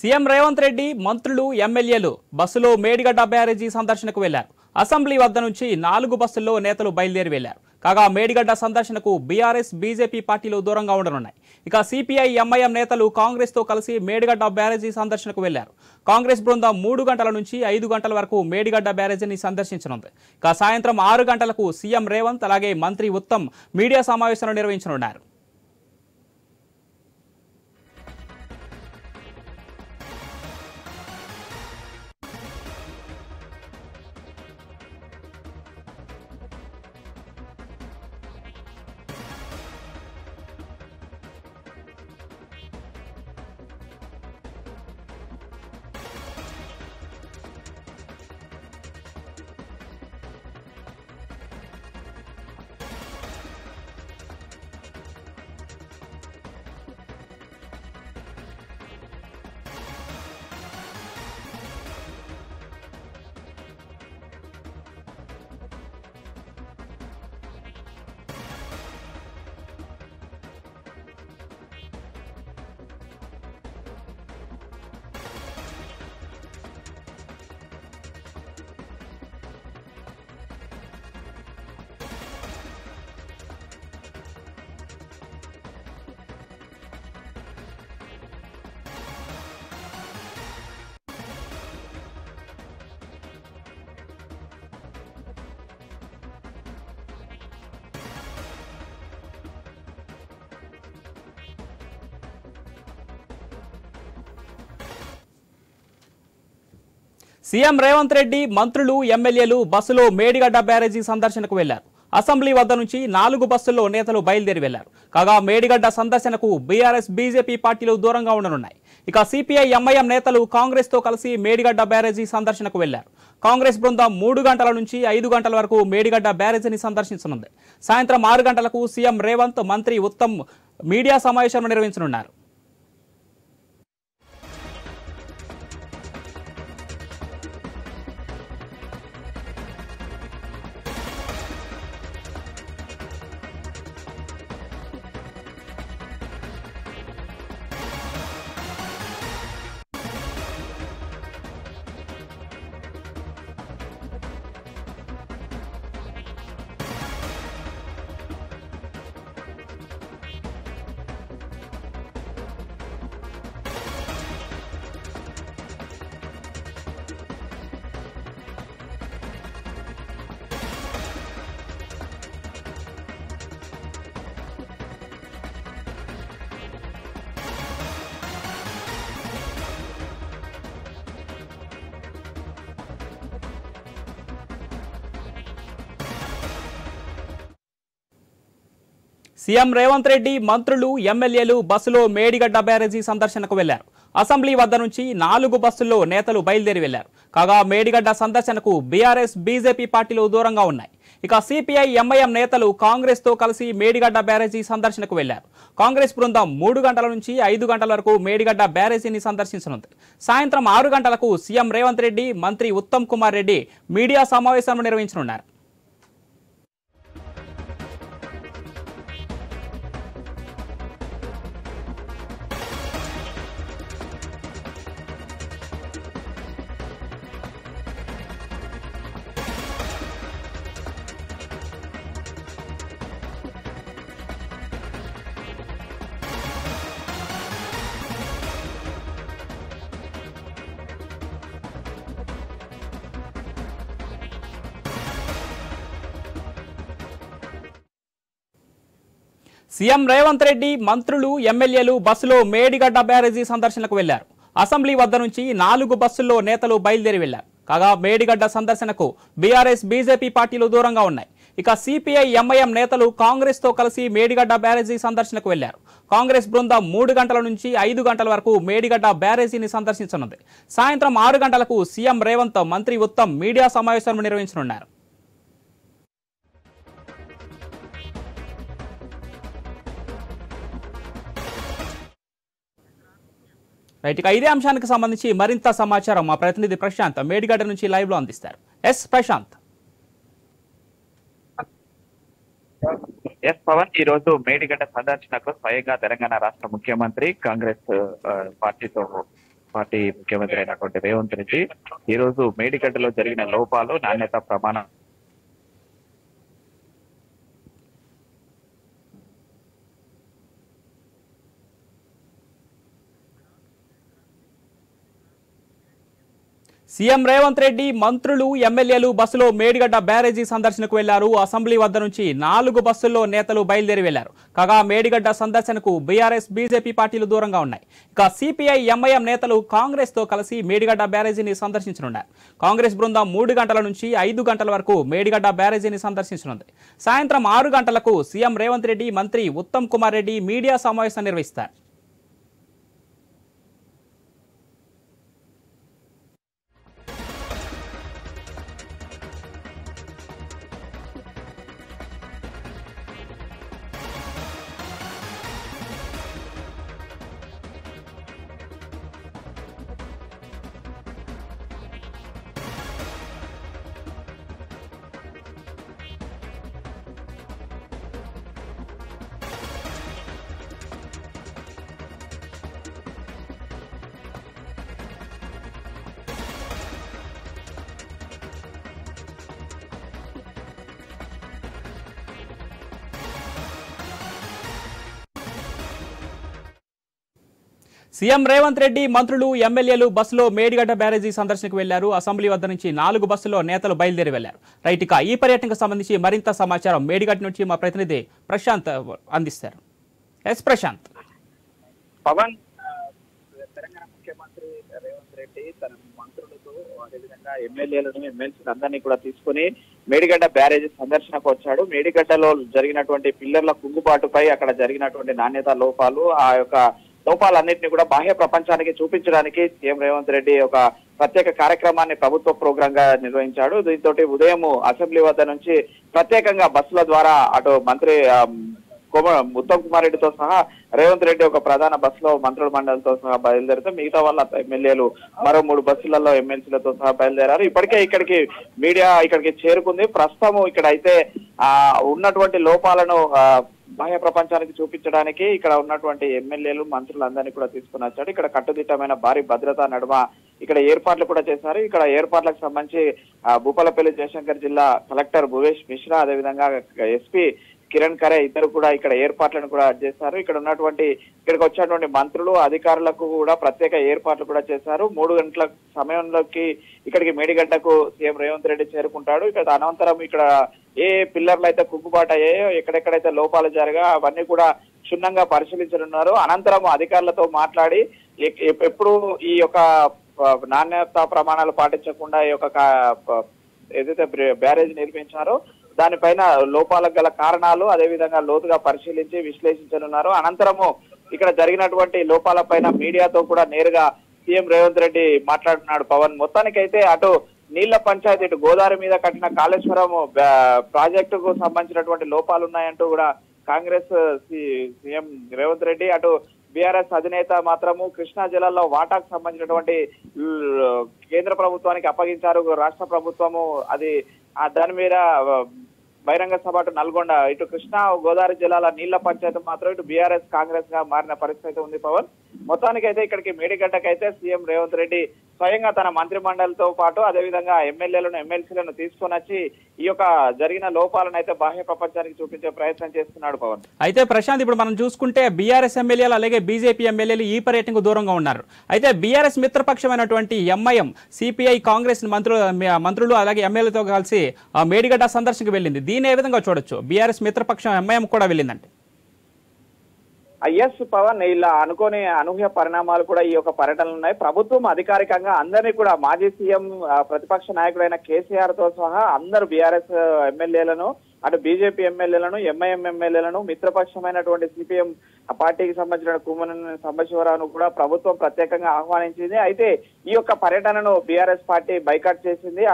CM Revanth Reddy మంత్రులు ఎమ్మెల్యేలు బస్సులో మేడిగడ్డ బ్యారేజీ సందర్శనకు వెళ్లారు. అసెంబ్లీ వద్ద నుంచి 4 బస్సుల్లో నేతలు బయలుదేరి వెళ్లారు. కాగా మేడిగడ్డ సందర్శనకు బీఆర్ఎస్ బీజేపీ పార్టీలు దూరంగా ఉండనున్నాయి. ఇక సిపిఐ ఎంఐఎం నేతలు కాంగ్రెస్ తో కలిసి మేడిగడ్డ బ్యారేజీ సందర్శనకు వెళ్లారు. కాంగ్రెస్ బృందం 3 గంటల నుంచి 5 గంటల వరకు మేడిగడ్డ బ్యారేజీని సందర్శించనుంది. ఇక సాయంత్రం 6 గంటలకు సీఎం రేవంత్ అలాగే మంత్రి ఉత్తమ్ మీడియా సమావేశాలు నిర్వహించనున్నారు. సీఎం రేవంత్ రెడ్డి మంత్రులు ఎమ్మెల్యేలు బస్సులో మేడిగడ్డ బ్యారేజీ సందర్శనకు వెళ్లారు. అసెంబ్లీ వద్ద నుంచి 4 బస్సుల్లో నేతలు బయలుదేరి వెళ్లారు. కాగా మేడిగడ్డ సందర్శనకు బీఆర్ఎస్ బీజేపీ పార్టీలు దూరంగా ఉండనున్నాయి. ఇక సిపిఐ ఎంఐఎం నేతలు కాంగ్రెస్ తో కలిసి మేడిగడ్డ బ్యారేజీ సందర్శనకు వెళ్లారు. కాంగ్రెస్ బృందం 3 గంటల నుంచి 5 గంటల వరకు మేడిగడ్డ బ్యారేజీని సందర్శించనుంది. సాయంత్రం 6 గంటలకు సీఎం రేవంత్ మంత్రి ఉత్తమ్ మీడియా సమావేశం నిర్వహించనున్నారు. సీఎం రేవంత్ రెడ్డి మంత్రులు ఎమ్మెల్యేలు బస్సులో మేడిగడ్డ బ్యారేజీ సందర్శనకు వెళ్లారు. అసెంబ్లీ వద్ద నుంచి 4 బస్సుల్లో నేతలు బయలుదేరి వెళ్లారు. కాగా మేడిగడ్డ సందర్శనకు బీఆర్ఎస్ బీజేపీ పార్టీలు దూరంగా ఉన్నాయి. ఇక సిపిఐ ఎంఐఎం నేతలు కాంగ్రెస్ తో కలిసి మేడిగడ్డ బ్యారేజీ సందర్శనకు వెళ్లారు. కాంగ్రెస్ బృందం 3 గంటల నుంచి 5 గంటల వరకు మేడిగడ్డ బ్యారేజీని సందర్శించనుంది. సాయంత్రం 6 గంటలకు సీఎం రేవంత్ రెడ్డి మంత్రి ఉత్తమ్ కుమార్ రెడ్డి మీడియా సమావేశం నిర్వహించనున్నారు. సీఎం రేవంత్ రెడ్డి మంత్రులు ఎమ్మెల్యేలు బస్సులో మేడిగడ్డ బ్యారేజీ సందర్శనకు వెళ్లారు. అసెంబ్లీ వద్ద నుంచి 4 బస్సుల్లో నేతలు బయలుదేరి వెళ్లారు. కాగా మేడిగడ్డ సందర్శనకు బీఆర్ఎస్ బీజేపీ పార్టీలు దూరంగా ఉన్నాయి. ఇక సిపిఐ ఎంఐఎం నేతలు కాంగ్రెస్ తో కలిసి మేడిగడ్డ బ్యారేజీ సందర్శనకు వెళ్లారు. కాంగ్రెస్ బృందం 3 గంటల నుంచి 5 గంటల వరకు మేడిగడ్డ బ్యారేజీని సందర్శించనుంది. సాయంత్రం 6 గంటలకు సీఎం రేవంత్ మంత్రి ఉత్తమ్ మీడియా సమావేశం నిర్వహించనున్నారు. రైట్, ఇక ఇదే అంశానికి సంబంధించి మరింత సమాచారం మా ప్రతినిధి ప్రశాంత్ మేడిగడ్డ నుంచి లైవ్ లో అందిస్తారు. ఎస్ ప్రశాంత్. ఎస్ పవన్, ఈ రోజు మేడిగడ్డ సందర్శనకు స్వయంగా తెలంగాణ రాష్ట్ర ముఖ్యమంత్రి కాంగ్రెస్ పార్టీతో పార్టీ ముఖ్యమంత్రి అయినటువంటి రేవంత్ రెడ్డి ఈ రోజు మేడిగడ్డలో జరిగిన లోపాలు నాణ్యత ప్రమాణం సీఎం రేవంత్ రెడ్డి మంత్రులు ఎమ్మెల్యేలు బస్సులో మేడిగడ్డ బ్యారేజీ సందర్శనకు వెళ్లారు. అసెంబ్లీ వద్ద నుంచి 4 బస్సుల్లో నేతలు బయలుదేరి వెళ్లారు. కాగా మేడిగడ్డ సందర్శనకు బీఆర్ఎస్ బీజేపీ పార్టీలు దూరంగా ఉన్నాయి. ఇక సిపిఐ ఎంఐఎం నేతలు కాంగ్రెస్ తో కలిసి మేడిగడ్డ బ్యారేజీని సందర్శించనున్నారు. కాంగ్రెస్ బృందం 3 గంటల నుంచి 5 గంటల వరకు మేడిగడ్డ బ్యారేజీని సందర్శించనుంది. సాయంత్రం 6 గంటలకు సీఎం రేవంత్ రెడ్డి మంత్రి ఉత్తమ్ కుమార్ రెడ్డి మీడియా సమావేశం నిర్వహిస్తారు. సీఎం రేవంత్ రెడ్డి మంత్రులు ఎమ్మెల్యేలు బస్సులో మేడిగడ్డ బ్యారేజీ సందర్శనకు వెళ్లారు. అసెంబ్లీ వద్ద నుంచి 4 బస్సుల్లో నేతలు బయలుదేరి వెళ్లారు. రైట్, ఇక ఈ పర్యటనకు సంబంధించి మరింత సమాచారం మేడిగడ్డ నుంచి మా ప్రతినిధి ప్రశాంత్ అందిస్తారు. ఎస్ ప్రశాంత్. పవన్, తెలంగాణ ముఖ్యమంత్రి రేవంత్ రెడ్డి తన మంత్రులతో అదేవిధంగా ఎమ్మెల్యేలను ఎమ్మెల్సీ అందరినీ కూడా తీసుకుని మేడిగడ్డ బ్యారేజీ సందర్శనకు వచ్చాడు. మేడిగడ్డలో జరిగినటువంటి పిల్లర్ల కుంగుబాటుపై అక్కడ జరిగినటువంటి నాణ్యత లోపాలు, ఆ యొక్క లోపాలన్నింటినీ కూడా బాహ్య ప్రపంచానికి చూపించడానికి సీఎం రేవంత్ రెడ్డి ఒక ప్రత్యేక కార్యక్రమాన్ని ప్రభుత్వ ప్రోగ్రామ్ గా నిర్వహించాడు. దీంతో ఉదయం అసెంబ్లీ వద్ద నుంచి ప్రత్యేకంగా బస్సుల ద్వారా అటు మంత్రి ఉత్తమ్ కుమార్ రెడ్డితో సహా రేవంత్ రెడ్డి ఒక ప్రధాన బస్సులో మంత్రుల మండలితో సహా బయలుదేరితే మిగతా వాళ్ళ ఎమ్మెల్యేలు మరో 3 బస్సులలో ఎమ్మెల్సీలతో సహా బయలుదేరారు. ఇప్పటికే ఇక్కడికి మీడియా ఇక్కడికి చేరుకుంది. ప్రస్తుతం ఇక్కడ అయితే ఉన్నటువంటి లోపాలను బాహ్య ప్రపంచానికి చూపించడానికి ఇక్కడ ఉన్నటువంటి ఎమ్మెల్యేలు మంత్రులందరినీ కూడా తీసుకుని వచ్చాడు. ఇక్కడ కట్టుదిట్టమైన భారీ భద్రతా నడుమ ఇక్కడ ఏర్పాట్లు కూడా చేశారు. ఇక్కడ ఏర్పాట్లకు సంబంధించి భూపాలపల్లి జయశంకర్ జిల్లా కలెక్టర్ భువేష్ మిశ్రా, అదేవిధంగా ఎస్పీ కిరణ్ ఖరే ఇద్దరు కూడా ఇక్కడ ఏర్పాట్లను కూడా చేశారు. ఇక్కడికి వచ్చినటువంటి మంత్రులు అధికారులకు కూడా ప్రత్యేక ఏర్పాట్లు కూడా చేశారు. 3 గంటల సమయంలోకి ఇక్కడికి మేడిగడ్డకు సీఎం రేవంత్ రెడ్డి చేరుకుంటాడు. ఇక్కడ అనంతరం ఇక్కడ ఏ పిల్లర్లు అయితే కుంగుబాటు అయ్యాయో, ఎక్కడెక్కడైతే లోపాలు జరిగా అవన్నీ కూడా క్షుణ్ణంగా పరిశీలించనున్నారు. అనంతరం అధికారులతో మాట్లాడి ఎప్పుడు ఈ యొక్క నాణ్యత ప్రమాణాలు పాటించకుండా ఈ యొక్క ఏదైతే బ్యారేజ్ నిర్మించారో దానిపైన లోపాలకు గల కారణాలు అదేవిధంగా లోతుగా పరిశీలించి విశ్లేషించనున్నారు. అనంతరము ఇక్కడ జరిగినటువంటి లోపాలపైన మీడియాతో కూడా నేరుగా సీఎం రేవంత్ రెడ్డి మాట్లాడుతున్నాడు. పవన్, మొత్తానికైతే అటు నీళ్ల పంచాయతీ, ఇటు గోదావరి మీద కట్టిన కాళేశ్వరం ప్రాజెక్టుకు సంబంధించినటువంటి లోపాలు ఉన్నాయంటూ కూడా కాంగ్రెస్ సీఎం రేవంత్ రెడ్డి, అటు బీఆర్ఎస్ అధినేత మాత్రము కృష్ణా జిల్లాలో వాటాకు సంబంధించినటువంటి కేంద్ర ప్రభుత్వానికి అప్పగించారు రాష్ట్ర ప్రభుత్వము. అది దాని మీద బహిరంగ సభ అటు నల్గొండ, ఇటు కృష్ణా గోదావరి జిల్లాల నీళ్ల పంచాయతీ మాత్రం ఇటు బీఆర్ఎస్ కాంగ్రెస్ గా మారిన పరిస్థితి ఉంది. పవన్, మొత్తానికైతే ఇక్కడికి మేడిగడ్డకైతే సీఎం రేవంత్ రెడ్డి స్వయంగా తన మంత్రి మండలితో పాటు అదేవిధంగా ఎమ్మెల్యేలను ఎమ్మెల్సీలను తీసుకొని వచ్చి ఈ యొక్క జరిగిన లోపాలను అయితే బాహ్య ప్రపంచానికి చూపించే ప్రయత్నం చేస్తున్నాడు. పవన్, అయితే ప్రశాంత్, ఇప్పుడు మనం చూసుకుంటే బీఆర్ఎస్ ఎమ్మెల్యేలు అలాగే బీజేపీ ఎమ్మెల్యేలు ఈ పర్యటనకు దూరంగా ఉన్నారు. అయితే బీఆర్ఎస్ మిత్రపక్షమైనటువంటి ఎంఐఎం, సిపిఐ, కాంగ్రెస్ మంత్రులు అలాగే ఎమ్మెల్యేలతో కలిసి మేడిగడ్డ సందర్శనకు వెళ్ళింది. దీన్ని ఏ విధంగా చూడొచ్చు? బీఆర్ఎస్ మిత్రపక్షం ఎంఐఎం కూడా వెళ్ళిందంటే ఎస్ పవన్, ఇలా అనుకోని అనూహ్య పరిణామాలు కూడా ఈ యొక్క పర్యటనలు ఉన్నాయి. ప్రభుత్వం అధికారికంగా అందరినీ కూడా మాజీ సీఎం ప్రతిపక్ష నాయకుడైన కేసీఆర్ తో సహా అందరు బీఆర్ఎస్ ఎమ్మెల్యేలను, అటు బీజేపీ ఎమ్మెల్యేలను, ఎంఐఎం ఎమ్మెల్యేలను, మిత్రపక్షమైనటువంటి సిపిఎం పార్టీకి సంబంధించిన కుమ్మన సాంబశివరావును కూడా ప్రభుత్వం ప్రత్యేకంగా ఆహ్వానించింది. అయితే ఈ యొక్క పర్యటనను బీఆర్ఎస్ పార్టీ బైకాట్ చేసింది.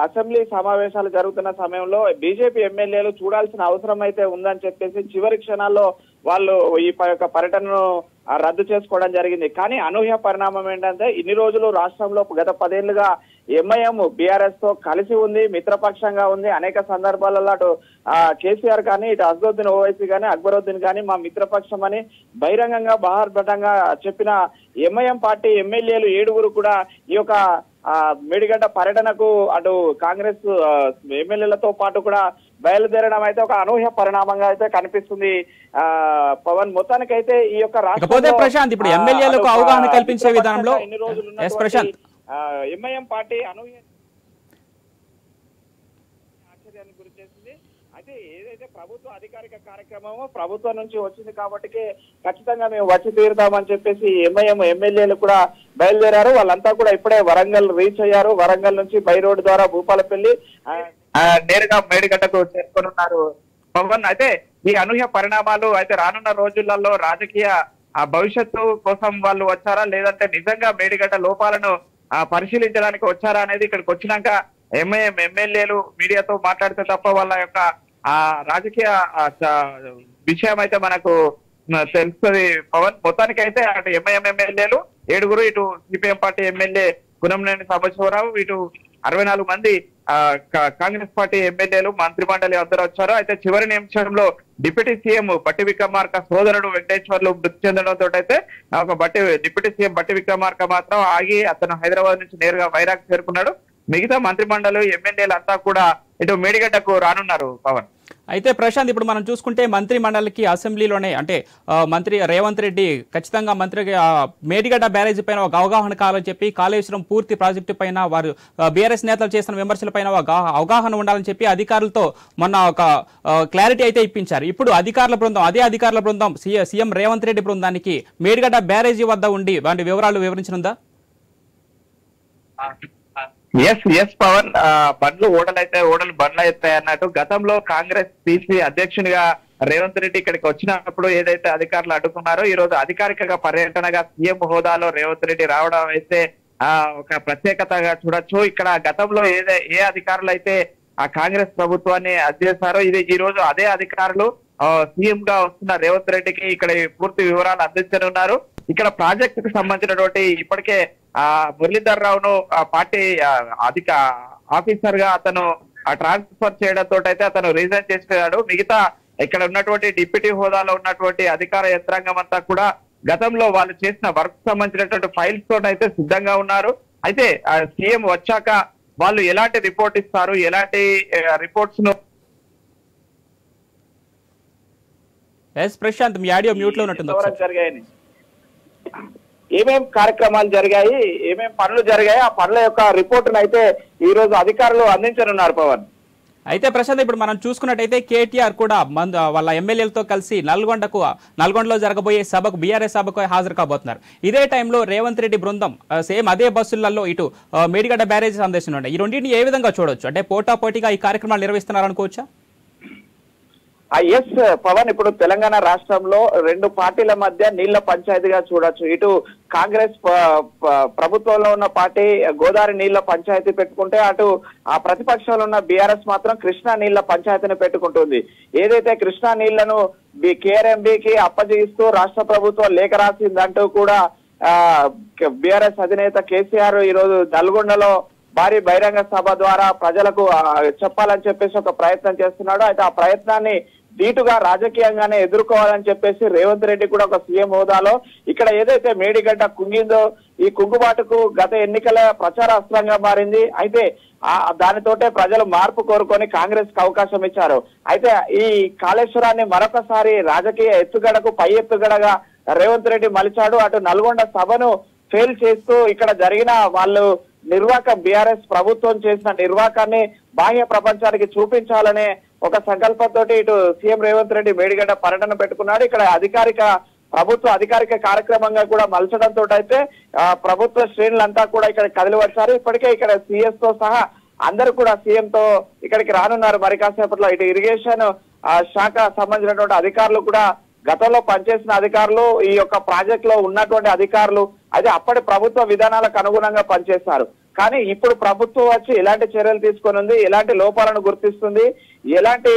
అసెంబ్లీ సమావేశాలు జరుగుతున్న సమయంలో బీజేపీ ఎమ్మెల్యేలు చూడాల్సిన అవసరం అయితే ఉందని చెప్పేసి చివరి క్షణాల్లో వాళ్ళు ఈ యొక్క పర్యటనను రద్దు చేసుకోవడం జరిగింది. కానీ అనూహ్య పరిణామం ఏంటంటే ఇన్ని రోజులు రాష్ట్రంలో గత 10 ఏళ్లుగా ఎంఐఎం బీఆర్ఎస్ తో కలిసి ఉంది, మిత్రపక్షంగా ఉంది. అనేక సందర్భాలలో అటు కేసీఆర్ కానీ, ఇటు అసదుద్దీన్ ఓవైసీ కానీ, అక్బరుద్దీన్ కానీ మా మిత్రపక్షం అని బహిరంగంగా బహిర్గతంగా చెప్పిన ఎంఐఎం పార్టీ ఎమ్మెల్యేలు 7 కూడా ఈ యొక్క మేడిగడ్డ పర్యటనకు అటు కాంగ్రెస్ ఎమ్మెల్యేలతో పాటు కూడా బయలుదేరడం అయితే ఒక అనూహ్య పరిణామంగా అయితే కనిపిస్తుంది. పవన్ మొత్తానికైతే ఈ యొక్క ప్రశాంత్ ఇప్పుడు ఎమ్మెల్యేలకు అవగాహన కల్పించే విధానంలో ఎంఐఎం పార్టీ అనూహ్య ఆశ్చర్యానికి గురి చేసింది. అయితే ఏదైతే ప్రభుత్వ అధికారిక కార్యక్రమమో ప్రభుత్వం నుంచి వచ్చింది కాబట్టి ఖచ్చితంగా మేము వచ్చి తీరుతామని చెప్పేసి ఎంఐఎం ఎమ్మెల్యేలు కూడా బయలుదేరారు. వాళ్ళంతా కూడా ఇప్పుడే వరంగల్ రీచ్ అయ్యారు. వరంగల్ నుంచి బై రోడ్డు ద్వారా భూపాలపల్లి నేరుగా మేడిగడ్డకు చేరుకోనున్నారు. పవన్ అయితే ఈ అనూహ్య పరిణామాలు అయితే రానున్న రోజులలో రాజకీయ భవిష్యత్తు కోసం వాళ్ళు వచ్చారా, లేదంటే నిజంగా మేడిగడ్డ లోపాలను పరిశీలించడానికి వచ్చారా అనేది ఇక్కడికి వచ్చినాక ఎంఐఎం ఎమ్మెల్యేలు మీడియాతో మాట్లాడితే తప్ప వాళ్ళ యొక్క రాజకీయ విషయం అయితే మనకు తెలుస్తుంది. పవన్ మొత్తానికి అయితే అటు ఎంఐఎం ఎమ్మెల్యేలు 7, ఇటు సిపిఎం పార్టీ ఎమ్మెల్యే కునంనేని సాంబశివరావు, ఇటు 64 మంది కాంగ్రెస్ పార్టీ ఎమ్మెల్యేలు మంత్రి మండలి అందరూ వచ్చారు. అయితే చివరి నిమిషంలో డిప్యూటీ సీఎం బట్టి విక్రమార్క సోదరుడు వెంకటేశ్వర్లు మృతి చెందడంతో అయితే ఒక డిప్యూటీ సీఎం బట్టి విక్రమార్క మాత్రం ఆగి అతను హైదరాబాద్ నుంచి నేరుగా వైరాగ్ చేరుకున్నాడు. మిగతా మంత్రి మండలి ఎమ్మెల్యేలు అంతా కూడా ఇటు మేడిగడ్డకు రానున్నారు. పవన్ అయితే ప్రశాంత్ ఇప్పుడు మనం చూసుకుంటే మంత్రి మండలికి అసెంబ్లీలోనే అంటే మంత్రి రేవంత్ రెడ్డి ఖచ్చితంగా మంత్రికి మేడిగడ్డ బ్యారేజీ పైన ఒక అవగాహన కావాలని చెప్పి కాళేశ్వరం పూర్తి ప్రాజెక్టు పైన వారు బీఆర్ఎస్ నేతలు చేసిన విమర్శల పైన అవగాహన ఉండాలని చెప్పి అధికారులతో మొన్న ఒక క్లారిటీ అయితే ఇప్పించారు. ఇప్పుడు అదే అధికారుల బృందం సీఎం రేవంత్ రెడ్డి బృందానికి మేడిగడ్డ బ్యారేజీ వద్ద ఉండి వాటి వివరాలు వివరించనుందా? ఎస్ పవన్, ఓడలు బండ్లు అవుతాయి అన్నట్టు గతంలో కాంగ్రెస్ పిసి అధ్యక్షునిగా రేవంత్ రెడ్డి ఇక్కడికి వచ్చినప్పుడు ఏదైతే అధికారులు అడ్డుకున్నారో ఈ రోజు అధికారికంగా పర్యటనగా సీఎం హోదాలో రేవంత్ రెడ్డి రావడం అయితే ఒక ప్రత్యేకతగా చూడొచ్చు. ఇక్కడ గతంలో ఏ అధికారులు అయితే ఆ కాంగ్రెస్ ప్రభుత్వాన్ని అధ్యక్షారో ఈ రోజు అదే అధికారులు సీఎం గా వస్తున్న రేవంత్ రెడ్డికి ఇక్కడ పూర్తి వివరాలు అందించనున్నారు. ఇక్కడ ప్రాజెక్టుకు సంబంధించినటువంటి ఇప్పటికే మురళీధర్ రావును పార్టీ ఆఫీసర్ గా అతను ట్రాన్స్ఫర్ చేయడంతో అయితే అతను రిజైన్ చేస్తున్నాడు. మిగతా ఇక్కడ ఉన్నటువంటి డిప్యూటీ హోదాలో ఉన్నటువంటి అధికార యంత్రాంగం అంతా కూడా గతంలో వాళ్ళు చేసిన వర్క్ సంబంధించినటువంటి ఫైల్స్ తోటి అయితే సిద్ధంగా ఉన్నారు. అయితే సీఎం వచ్చాక వాళ్ళు ఎలాంటి రిపోర్ట్ ఇస్తారు, ఎలాంటి రిపోర్ట్స్ ను ప్రశాంత్ మీ ఆడియో మ్యూట్ లో జరిగాయని ఏమేం కార్యక్రమాలు జరిగాయి, ఏమేం పనులు జరిగాయి, ఆ పనుల యొక్క రిపోర్టును అయితే ఈ రోజు అధికారులు అందించనున్నారు. పవన్ అయితే ప్రశాంత్ ఇప్పుడు మనం చూసుకున్నట్టయితే కేటీఆర్ కూడా వాళ్ళ ఎమ్మెల్యేలతో కలిసి నల్గొండలో జరగబోయే సభకు బీఆర్ఎస్ సభకు హాజరు కాబోతున్నారు. ఇదే టైంలో రేవంత్ రెడ్డి బృందం సేమ్ అదే బస్సులలో ఇటు మేడిగడ్డ బ్యారేజీ సందర్శించనుంటాయి. ఈ రెండింటిని ఏ విధంగా చూడొచ్చు? అంటే పోటాపోటీగా ఈ కార్యక్రమాలు నిర్వహిస్తున్నారు అనుకోవచ్చా? ఎస్ పవన్, ఇప్పుడు తెలంగాణ రాష్ట్రంలో 2 పార్టీల మధ్య నీళ్ల పంచాయతీగా చూడొచ్చు. ఇటు కాంగ్రెస్ ప్రభుత్వంలో ఉన్న పార్టీ గోదావరి నీళ్ల పంచాయతీ పెట్టుకుంటే అటు ఆ ప్రతిపక్షంలో ఉన్న బీఆర్ఎస్ మాత్రం కృష్ణా నీళ్ల పంచాయతీని పెట్టుకుంటుంది. ఏదైతే కృష్ణా నీళ్లను కేఆర్ఎంబీకి అప్పజగిస్తూ రాష్ట్ర ప్రభుత్వం లేఖ రాసిందంటూ కూడా బీఆర్ఎస్ అధినేత కేసీఆర్ ఈ రోజు నల్గొండలో భారీ బహిరంగ సభ ద్వారా ప్రజలకు చెప్పాలని చెప్పేసి ఒక ప్రయత్నం చేస్తున్నాడు. అయితే ఆ ప్రయత్నాన్ని ధీటుగా రాజకీయంగానే ఎదుర్కోవాలని చెప్పేసి రేవంత్ రెడ్డి కూడా ఒక సీఎం హోదాలో ఇక్కడ ఏదైతే మేడిగడ్డ కుంగిందో ఈ కుంగుబాటుకు గత ఎన్నికల ప్రచార అస్త్రంగా మారింది. అయితే దానితోటే ప్రజలు మార్పు కోరుకొని కాంగ్రెస్ కి అవకాశం ఇచ్చారు. అయితే ఈ కాళేశ్వరాన్ని మరొకసారి రాజకీయ ఎత్తుగడకు పై ఎత్తుగడగా రేవంత్ రెడ్డి మలిచాడు. అటు నల్గొండ సభను ఫెయిల్ చేస్తూ ఇక్కడ జరిగిన వాళ్ళు బీఆర్ఎస్ ప్రభుత్వం చేసిన నిర్వాకాన్ని బాహ్య ప్రపంచానికి చూపించాలనే ఒక సంకల్పంతో ఇటు సీఎం రేవంత్ రెడ్డి మేడిగడ్డ పర్యటన పెట్టుకున్నాడు. ఇక్కడ ప్రభుత్వ అధికారిక కార్యక్రమంగా కూడా మలచడంతో అయితే ప్రభుత్వ శ్రేణులంతా కూడా ఇక్కడ కదిలి వచ్చారు. ఇప్పటికే ఇక్కడ సీఎస్ తో సహా అందరూ కూడా సీఎం తో ఇక్కడికి రానున్నారు. మరి కాసేపట్లో ఇటు ఇరిగేషన్ శాఖ సంబంధించినటువంటి అధికారులు కూడా గతంలో పనిచేసిన అధికారులు ఈ యొక్క ప్రాజెక్ట్ లో ఉన్నటువంటి అధికారులు అది అప్పటి ప్రభుత్వ విధానాలకు అనుగుణంగా పనిచేస్తారు. కానీ ఇప్పుడు ప్రభుత్వం వచ్చి ఎలాంటి చర్యలు తీసుకొని ఉంది, ఎలాంటి లోపాలను గుర్తిస్తుంది, ఎలాంటి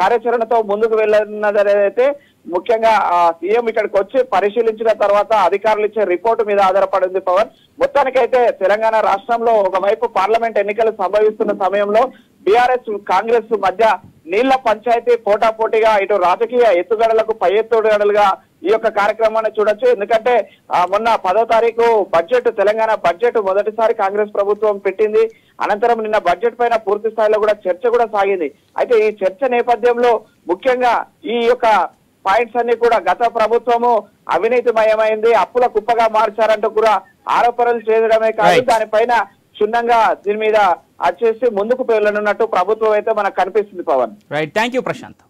కార్యాచరణతో ముందుకు వెళ్ళన్నదైతే ముఖ్యంగా సీఎం ఇక్కడికి వచ్చి పరిశీలించిన తర్వాత అధికారులు ఇచ్చే రిపోర్టు మీద ఆధారపడింది. పవన్ మొత్తానికైతే తెలంగాణ రాష్ట్రంలో ఒకవైపు పార్లమెంట్ ఎన్నికలు సంభవిస్తున్న సమయంలో బీఆర్ఎస్ కాంగ్రెస్ మధ్య నీళ్ల పంచాయతీ పోటాపోటీగా ఇటు రాజకీయ ఎత్తుగడలకు పై ఎత్తుగడలుగా ఈ యొక్క కార్యక్రమాన్ని చూడొచ్చు. ఎందుకంటే మొన్న 10వ తారీఖు బడ్జెట్ తెలంగాణ బడ్జెట్ మొదటిసారి కాంగ్రెస్ ప్రభుత్వం పెట్టింది. అనంతరం నిన్న బడ్జెట్ పైన పూర్తి స్థాయిలో కూడా చర్చ కూడా సాగింది. అయితే ఈ చర్చ నేపథ్యంలో ముఖ్యంగా ఈ యొక్క పాయింట్స్ అన్ని కూడా గత ప్రభుత్వము అవినీతిమయమైంది, అప్పుల కుప్పగా మార్చారంటూ కూడా ఆరోపణలు చేయడమే కాదు, దానిపైన క్షుణ్ణంగా దీని మీద వచ్చేసి ముందుకు వెళ్ళనున్నట్టు ప్రభుత్వం అయితే మనకు కనిపిస్తుంది. Pawan, right, thank you Prashanth.